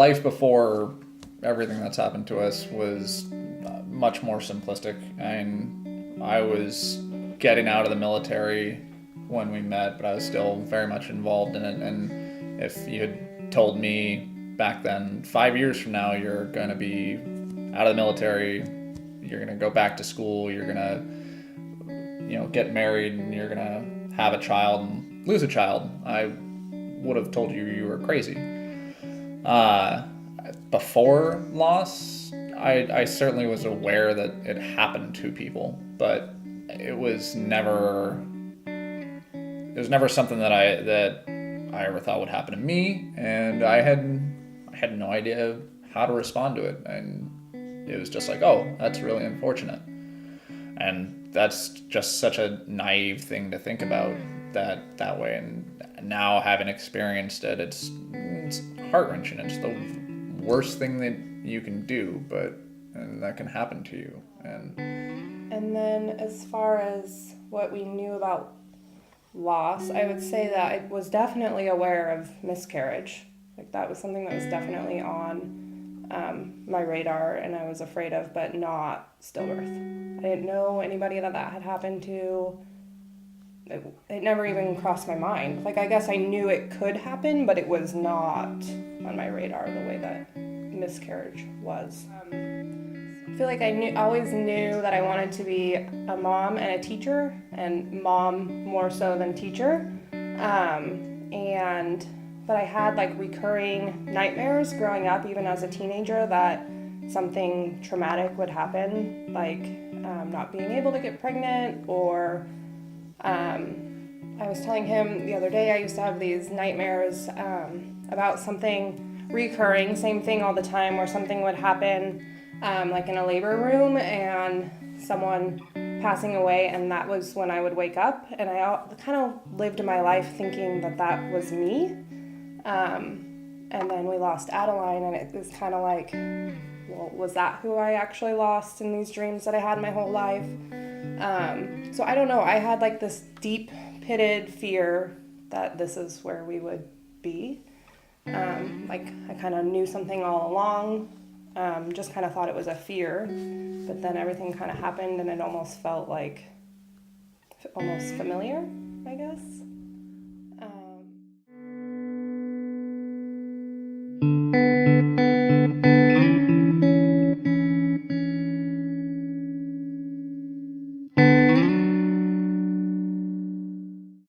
life before everything that's happened to us was much more simplistic. And I was getting out of the military when we met, but I was still very much involved in it. And if you had told me back then, 5 years from now, you're going to be out of the military, you're going to go back to school, you're going to, get married, and you're going to have a child and lose a child, I would have told you you were crazy. Before loss, I certainly was aware that it happened to people, but it was never something that I ever thought would happen to me, and I had no idea how to respond to it, and it was just like, oh, that's really unfortunate. And that's just such a naive thing to think about that way. And now, having experienced it, it's heart-wrenching. It's the worst thing that you can do, and that can happen to you. And then as far as what we knew about loss, I would say that I was definitely aware of miscarriage. Like, that was something that was definitely on my radar, and I was afraid of, but not stillbirth. I didn't know anybody that had happened to. It never even crossed my mind. Like, I guess I knew it could happen, but it was not on my radar the way that miscarriage was. I feel like I always knew that I wanted to be a mom and a teacher, and mom more so than teacher. But I had like recurring nightmares growing up, even as a teenager, that something traumatic would happen, like not being able to get pregnant, or I was telling him the other day I used to have these nightmares about something recurring, same thing all the time, where something would happen like in a labor room and someone passing away, and that was when I would wake up, and I kind of lived my life thinking that was me. And then we lost Adeline, and it was kind of like, well, was that who I actually lost in these dreams that I had my whole life? So I don't know, I had like this deep-pitted fear that this is where we would be. Like, I kind of knew something all along, just kind of thought it was a fear, but then everything kind of happened, and it almost felt like almost familiar, I guess.